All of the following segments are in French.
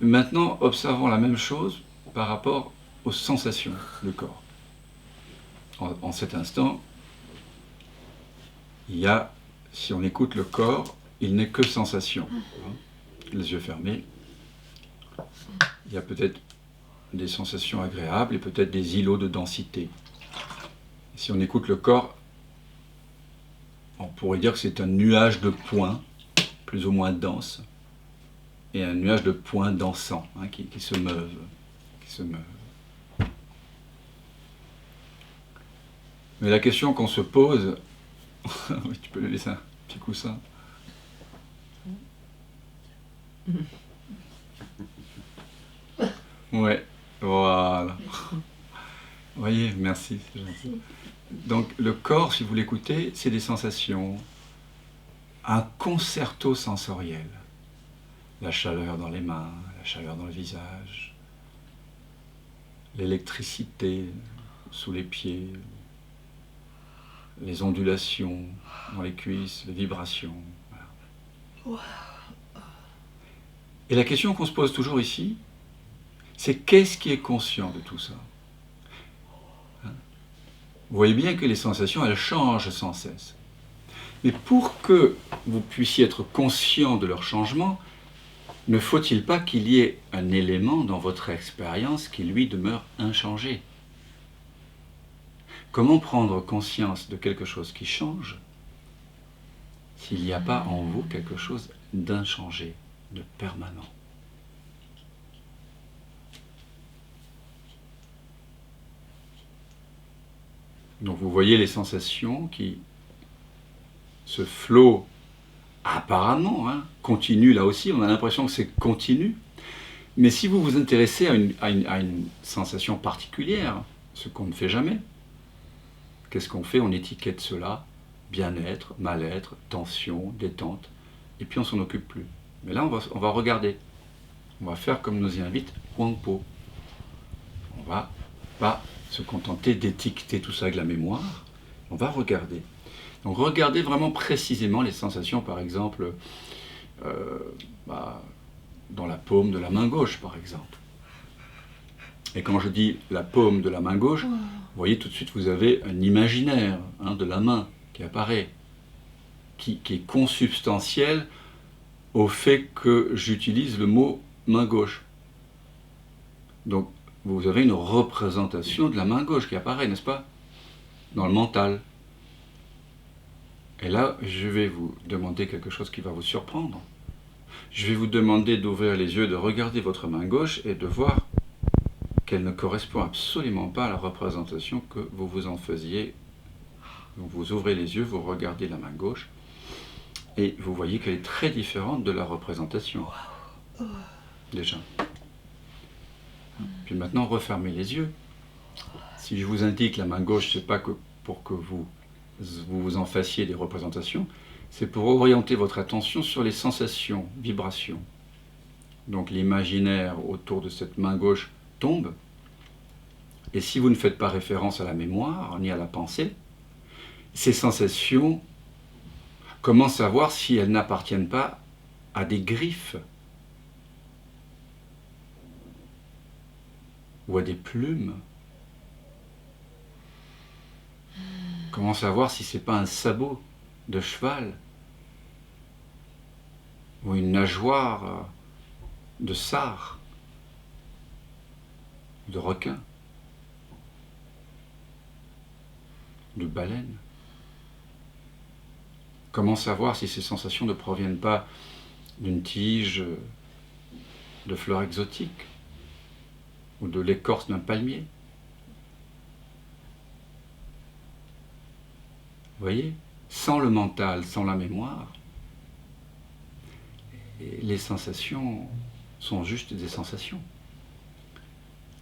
Maintenant, observons la même chose par rapport aux sensations du corps. En cet instant, il y a, si on écoute le corps, il n'est que sensation. Les yeux fermés, il y a peut-être des sensations agréables et peut-être des îlots de densité. Si on écoute le corps, on pourrait dire que c'est un nuage de points, plus ou moins dense, et un nuage de points dansants, qui se meuvent. Mais la question qu'on se pose, oui, tu peux lui laisser un petit coussin. Ouais, voilà. Vous voyez, merci, c'est gentil. Donc le corps, si vous l'écoutez, c'est des sensations, un concerto sensoriel. La chaleur dans les mains, la chaleur dans le visage, l'électricité sous les pieds, les ondulations dans les cuisses, les vibrations. Voilà. Et la question qu'on se pose toujours ici, c'est qu'est-ce qui est conscient de tout ça? Vous voyez bien que les sensations, elles changent sans cesse. Mais pour que vous puissiez être conscient de leur changement, ne faut-il pas qu'il y ait un élément dans votre expérience qui, lui, demeure inchangé? Comment prendre conscience de quelque chose qui change s'il n'y a pas en vous quelque chose d'inchangé, de permanent? Donc vous voyez les sensations qui, ce flot apparemment continue là aussi, on a l'impression que c'est continu, mais si vous vous intéressez à une sensation particulière, ce qu'on ne fait jamais, qu'est-ce qu'on fait? On étiquette cela, bien-être, mal-être, tension, détente, et puis on s'en occupe plus. Mais là on va regarder, on va faire comme nous y invite Huang Po. On va pas se contenter d'étiqueter tout ça avec la mémoire, on va regarder. Donc regardez vraiment précisément les sensations, par exemple, dans la paume de la main gauche, par exemple. Et quand je dis la paume de la main gauche, vous voyez tout de suite, vous avez un imaginaire de la main qui apparaît, qui est consubstantiel au fait que j'utilise le mot main gauche. Donc vous avez une représentation de la main gauche qui apparaît, n'est-ce pas? Dans le mental. Et là, je vais vous demander quelque chose qui va vous surprendre. Je vais vous demander d'ouvrir les yeux, de regarder votre main gauche et de voir qu'elle ne correspond absolument pas à la représentation que vous vous en faisiez. Donc vous ouvrez les yeux, vous regardez la main gauche et vous voyez qu'elle est très différente de la représentation. Déjà. Puis maintenant, refermez les yeux. Si je vous indique la main gauche, ce n'est pas que pour que vous en fassiez des représentations, c'est pour orienter votre attention sur les sensations, vibrations. Donc l'imaginaire autour de cette main gauche tombe, et si vous ne faites pas référence à la mémoire, ni à la pensée, ces sensations, comment savoir si elles n'appartiennent pas à des griffes ou à des plumes? Comment savoir si ce n'est pas un sabot de cheval ou une nageoire de sard, de requin, de baleine? Comment savoir si ces sensations ne proviennent pas d'une tige de fleurs exotiques ou de l'écorce d'un palmier? Vous voyez, sans le mental, sans la mémoire, les sensations sont juste des sensations.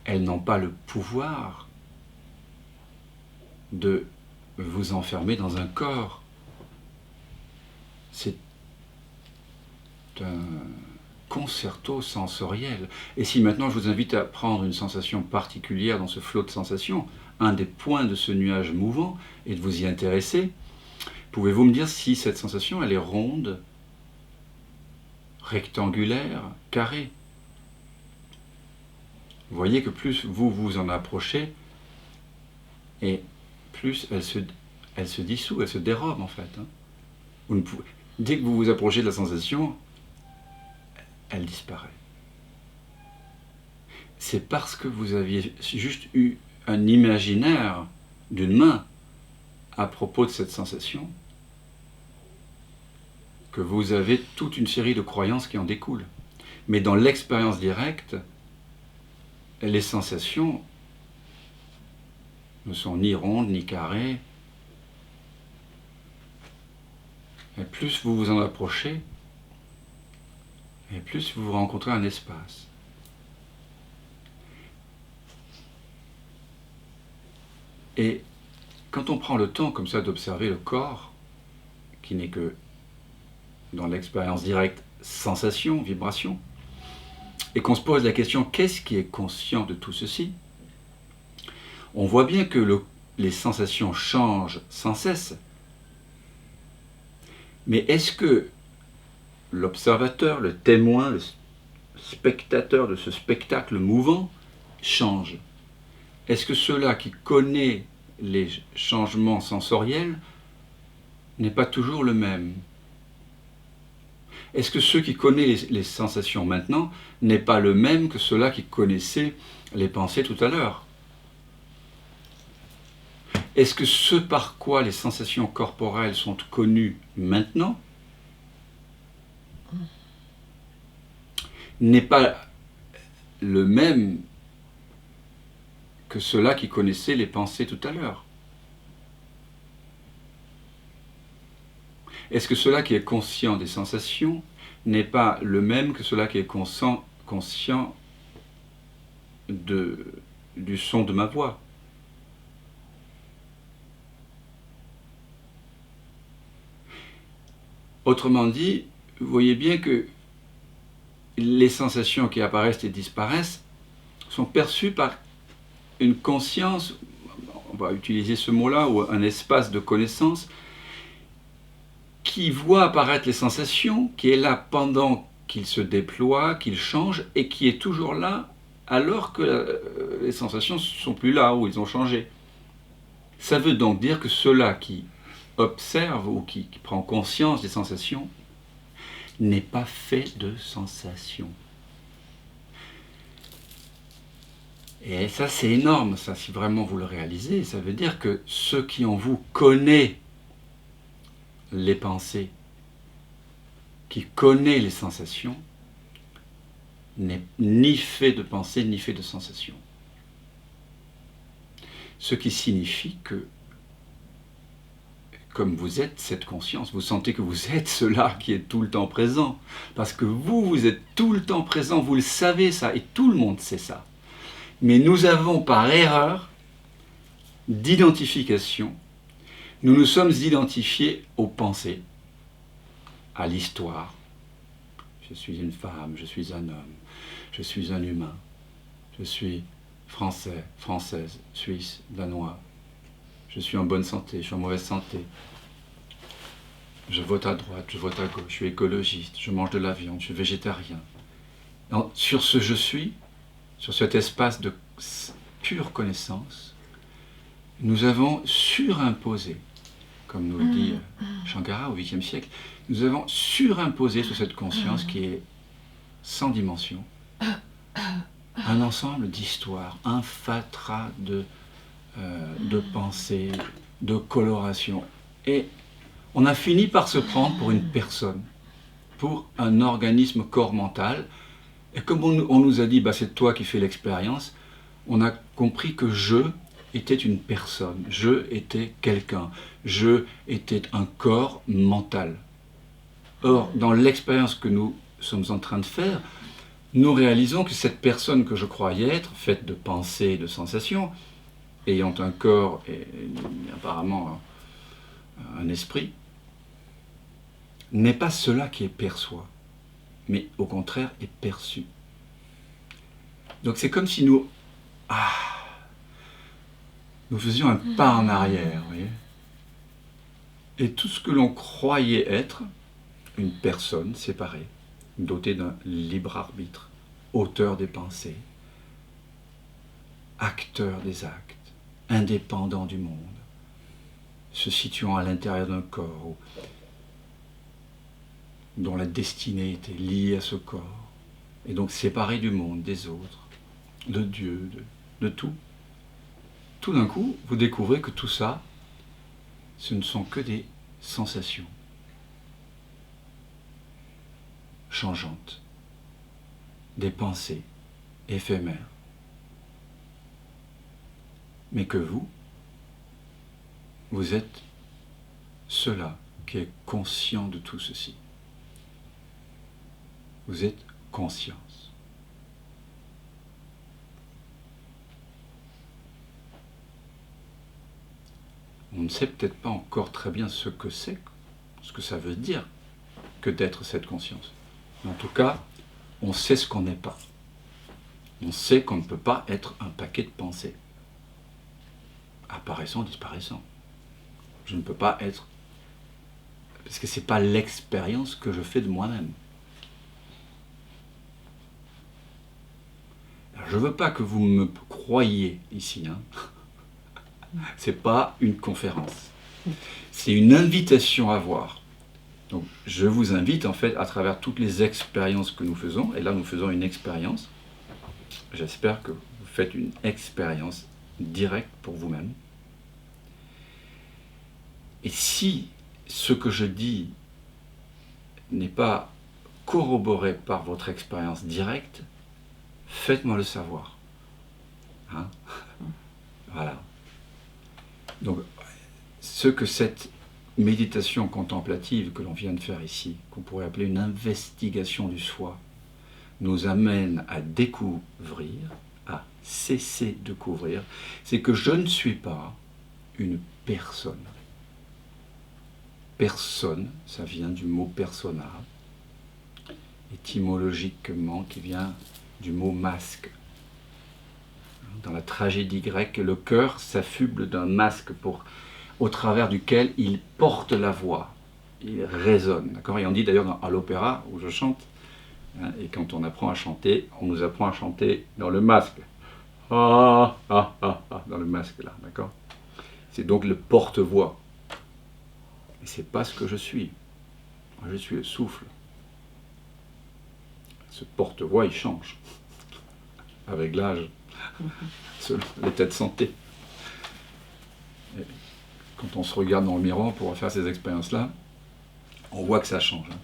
Elles n'ont pas le pouvoir de vous enfermer dans un corps. C'est un concerto sensoriel. Et si maintenant je vous invite à prendre une sensation particulière dans ce flot de sensations, un des points de ce nuage mouvant, et de vous y intéresser, pouvez-vous me dire si cette sensation, elle est ronde, rectangulaire, carrée? vous voyez que plus vous vous en approchez, et plus elle se dissout, elle se dérobe en fait. Hein. Vous ne pouvez, dès que vous vous approchez de la sensation, elle disparaît. C'est parce que vous aviez juste eu un imaginaire d'une main à propos de cette sensation que vous avez toute une série de croyances qui en découlent. Mais dans l'expérience directe, les sensations ne sont ni rondes, ni carrées. Et plus vous vous en approchez, et plus vous rencontrez un espace. Et quand on prend le temps comme ça d'observer le corps, qui n'est que dans l'expérience directe sensation, vibration, et qu'on se pose la question qu'est-ce qui est conscient de tout ceci, on voit bien que les sensations changent sans cesse. Mais est-ce que l'observateur, le témoin, le spectateur de ce spectacle mouvant change? Est-ce que celui qui connaît les changements sensoriels n'est pas toujours le même? Est-ce que ceux qui connaissent les sensations maintenant n'est pas le même que ceux-là qui connaissaient les pensées tout à l'heure? Est-ce que ce par quoi les sensations corporelles sont connues maintenant n'est pas le même que ceux-là qui connaissaient les pensées tout à l'heure? Est-ce que cela qui est conscient des sensations n'est pas le même que cela qui est conscient du son de ma voix? Autrement dit, vous voyez bien que les sensations qui apparaissent et disparaissent sont perçues par une conscience, on va utiliser ce mot-là, ou un espace de connaissance, qui voit apparaître les sensations, qui est là pendant qu'il se déploie, qu'il change, et qui est toujours là alors que les sensations ne sont plus là, ou ils ont changé. Ça veut donc dire que ceux-là qui observe ou qui prend conscience des sensations n'est pas fait de sensations. Et ça, c'est énorme, ça, si vraiment vous le réalisez. Ça veut dire que ce qui en vous connaît les pensées, qui connaît les sensations, n'est ni fait de pensée, ni fait de sensations. Ce qui signifie que, comme vous êtes cette conscience, vous sentez que vous êtes cela qui est tout le temps présent. Parce que vous êtes tout le temps présent, vous le savez ça, et tout le monde sait ça. Mais nous avons par erreur d'identification, nous nous sommes identifiés aux pensées, à l'histoire. Je suis une femme, je suis un homme, je suis un humain, je suis français, française, suisse, danois, je suis en bonne santé, je suis en mauvaise santé, je vote à droite, je vote à gauche, je suis écologiste, je mange de la viande, je suis végétarien. Sur ce je suis, sur cet espace de pure connaissance, nous avons surimposé, comme nous le dit Shankara au 8e siècle, nous avons surimposé sur cette conscience qui est sans dimension, un ensemble d'histoires, un fatras de pensées, de colorations. Et on a fini par se prendre pour une personne, pour un organisme corps mental. Et comme on nous a dit, bah, c'est toi qui fais l'expérience, on a compris que je était une personne, je étais quelqu'un, je étais un corps mental. Or, dans l'expérience que nous sommes en train de faire, nous réalisons que cette personne que je croyais être, faite de pensées et de sensations, ayant un corps et apparemment un esprit, n'est pas cela qui est perçoit, mais au contraire est perçu. Donc c'est comme si nous faisions un pas en arrière, vous voyez. Et tout ce que l'on croyait être, une personne séparée, dotée d'un libre arbitre, auteur des pensées, acteur des actes, indépendant du monde, se situant à l'intérieur d'un corps dont la destinée était liée à ce corps, et donc séparé du monde, des autres, de Dieu, de tout. Tout d'un coup, vous découvrez que tout ça, ce ne sont que des sensations changeantes, des pensées éphémères, mais que vous êtes cela qui est conscient de tout ceci. Vous êtes conscience. On ne sait peut-être pas encore très bien ce que c'est, ce que ça veut dire que d'être cette conscience. Mais en tout cas, on sait ce qu'on n'est pas. On sait qu'on ne peut pas être un paquet de pensées, apparaissant, disparaissant. Je ne peux pas être, parce que ce n'est pas l'expérience que je fais de moi-même. Alors, je ne veux pas que vous me croyiez ici, hein. C'est pas une conférence. C'est une invitation à voir. Donc, je vous invite en fait à travers toutes les expériences que nous faisons, et là nous faisons une expérience. J'espère que vous faites une expérience directe pour vous-même. Et si ce que je dis n'est pas corroboré par votre expérience directe, faites-moi le savoir. Hein? Voilà. Donc, ce que cette méditation contemplative que l'on vient de faire ici, qu'on pourrait appeler une investigation du soi, nous amène à découvrir, à cesser de couvrir, c'est que je ne suis pas une personne. Personne, ça vient du mot persona, étymologiquement, qui vient du mot masque. Dans la tragédie grecque, le cœur s'affuble d'un masque au travers duquel il porte la voix, il résonne. D'accord ? Et on dit d'ailleurs à l'opéra où je chante, hein, et quand on apprend à chanter, on nous apprend à chanter dans le masque. Ah, ah, ah, ah, dans le masque là, d'accord ? C'est donc le porte-voix. Et c'est pas ce que je suis. Moi, je suis le souffle. Ce porte-voix, il change avec l'âge, selon l'état de santé. Et quand on se regarde dans le miroir pour faire ces expériences-là, on voit que ça change. Hein.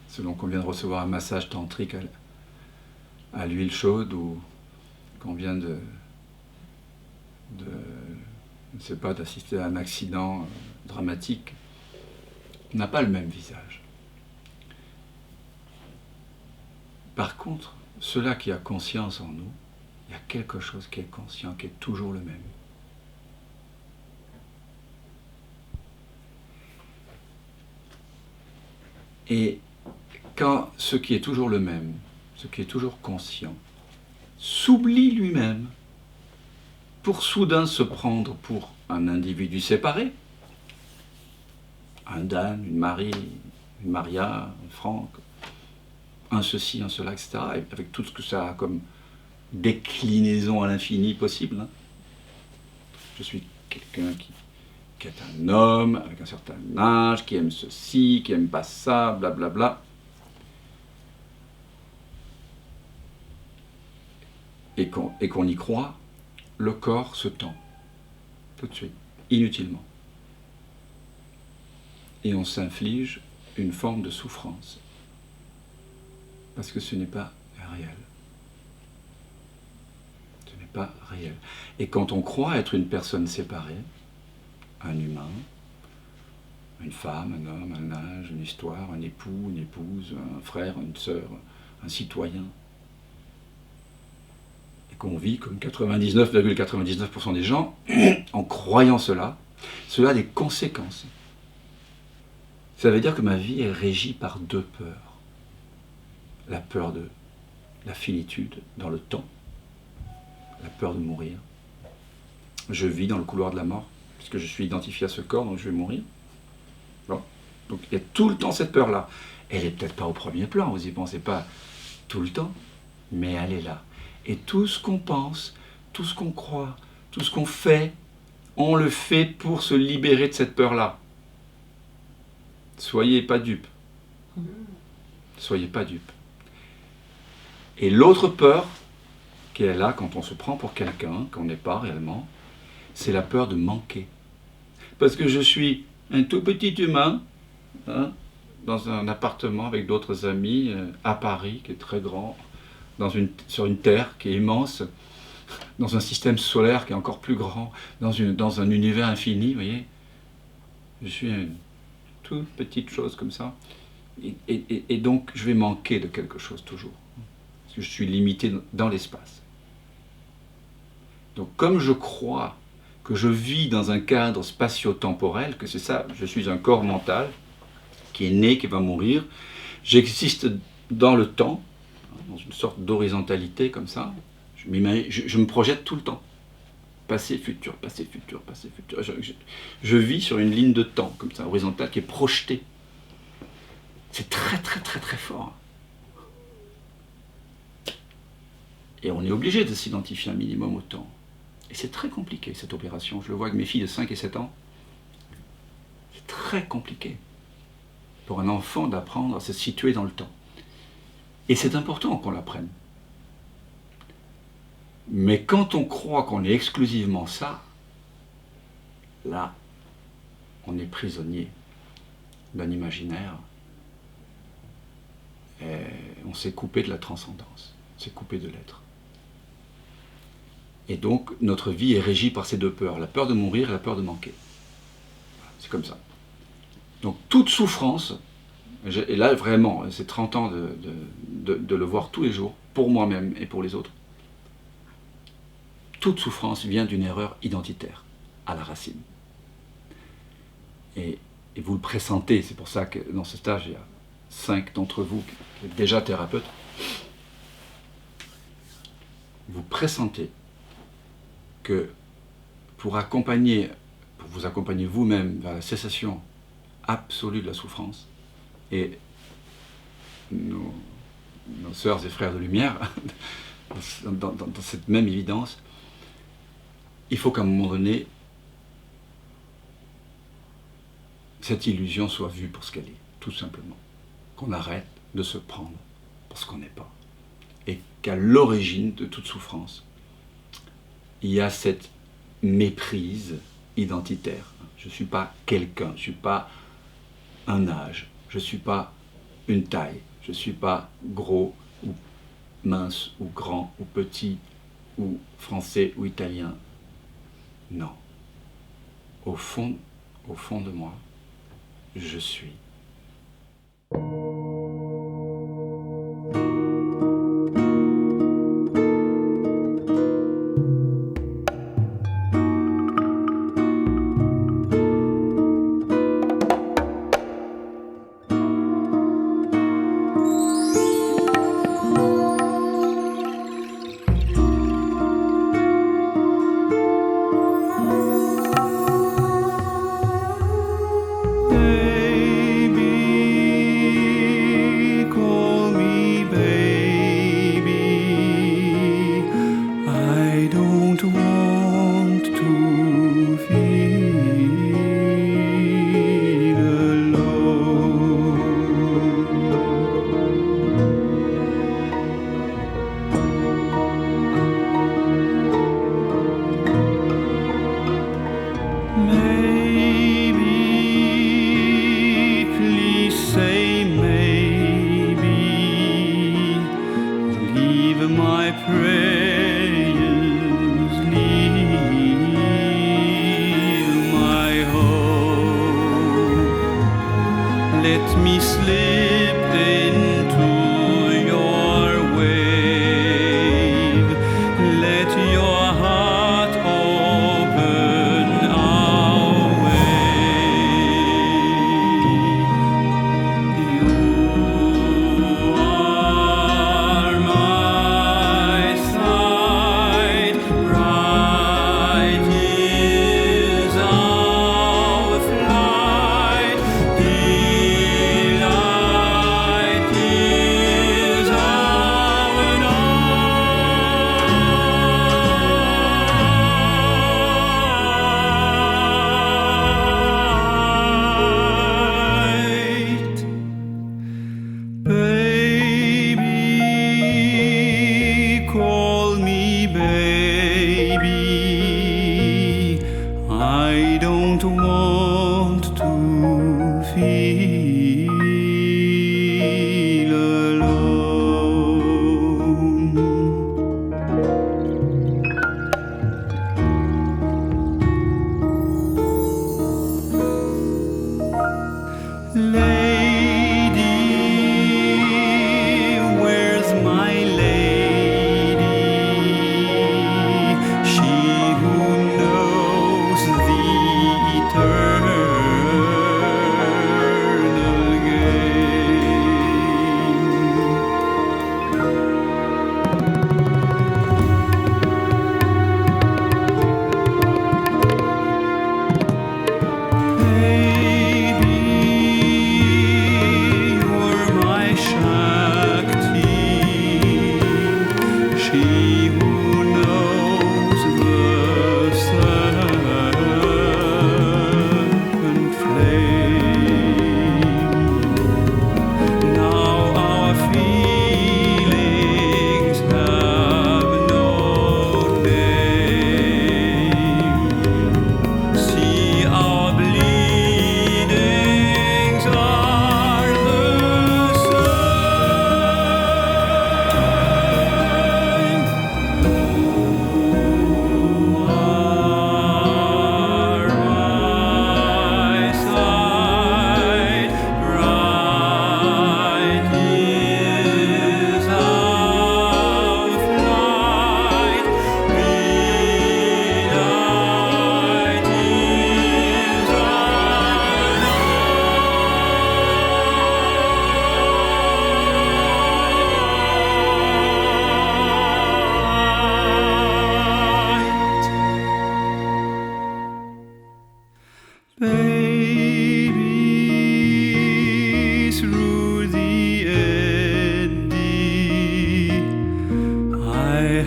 Selon qu'on vient de recevoir un massage tantrique à l'huile chaude ou qu'on vient de je ne sais pas, d'assister à un accident dramatique, on n'a pas le même visage. Par contre, celui qui a conscience en nous, il y a quelque chose qui est conscient, qui est toujours le même. Et quand ce qui est toujours le même, ce qui est toujours conscient, s'oublie lui-même pour soudain se prendre pour un individu séparé, un Dan, une Marie, une Maria, un Franck, un ceci, un cela, etc., avec tout ce que ça a comme déclinaison à l'infini possible. Hein. Je suis quelqu'un qui est un homme, avec un certain âge, qui aime ceci, qui aime pas ça, blablabla. Et qu'on y croit, le corps se tend, tout de suite, inutilement. Et on s'inflige une forme de souffrance, parce que ce n'est pas réel. Ce n'est pas réel. Et quand on croit être une personne séparée, un humain, une femme, un homme, un âge, une histoire, un époux, une épouse, un frère, une sœur, un citoyen, et qu'on vit comme 99,99% des gens, en croyant cela a des conséquences. Ça veut dire que ma vie est régie par deux peurs. La peur de la finitude dans le temps, la peur de mourir. Je vis dans le couloir de la mort, puisque je suis identifié à ce corps, donc je vais mourir. Bon. Donc il y a tout le temps cette peur-là. Elle n'est peut-être pas au premier plan, vous n'y pensez pas tout le temps, mais elle est là. Et tout ce qu'on pense, tout ce qu'on croit, tout ce qu'on fait, on le fait pour se libérer de cette peur-là. Soyez pas dupes. Soyez pas dupes. Et l'autre peur qui est là quand on se prend pour quelqu'un, qu'on n'est pas réellement, c'est la peur de manquer. Parce que je suis un tout petit humain, hein, dans un appartement avec d'autres amis à Paris, qui est très grand, sur une terre qui est immense, dans un système solaire qui est encore plus grand, dans un univers infini, vous voyez. Je suis une toute petite chose comme ça. Et donc, je vais manquer de quelque chose toujours. Parce que je suis limité dans l'espace. Donc, comme je crois que je vis dans un cadre spatio-temporel, que c'est ça, je suis un corps mental qui est né, qui va mourir, j'existe dans le temps, dans une sorte d'horizontalité comme ça, je me projette tout le temps. Passé, futur, passé, futur, passé, futur. Je vis sur une ligne de temps, comme ça, horizontale, qui est projetée. C'est très, très, très, très fort. Et on est obligé de s'identifier un minimum au temps. Et c'est très compliqué, cette opération. Je le vois avec mes filles de 5 et 7 ans. C'est très compliqué pour un enfant d'apprendre à se situer dans le temps. Et c'est important qu'on l'apprenne. Mais quand on croit qu'on est exclusivement ça, là, on est prisonnier d'un imaginaire. Et on s'est coupé de la transcendance, on s'est coupé de l'être. Et donc, notre vie est régie par ces deux peurs, la peur de mourir et la peur de manquer. C'est comme ça. Donc, toute souffrance, et là, vraiment, c'est 30 ans de le voir tous les jours, pour moi-même et pour les autres, toute souffrance vient d'une erreur identitaire, à la racine. Et vous le pressentez, c'est pour ça que dans ce stage, il y a 5 d'entre vous qui êtes déjà thérapeutes. Vous pressentez que pour vous accompagner vous-même vers la cessation absolue de la souffrance, et nos sœurs et frères de lumière, dans cette même évidence, il faut qu'à un moment donné, cette illusion soit vue pour ce qu'elle est, tout simplement. Qu'on arrête de se prendre pour ce qu'on n'est pas. Et qu'à l'origine de toute souffrance, il y a cette méprise identitaire. Je ne suis pas quelqu'un, je ne suis pas un âge, je ne suis pas une taille, je ne suis pas gros ou mince ou grand ou petit ou français ou italien. Non. Au fond de moi, je suis.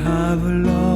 have a love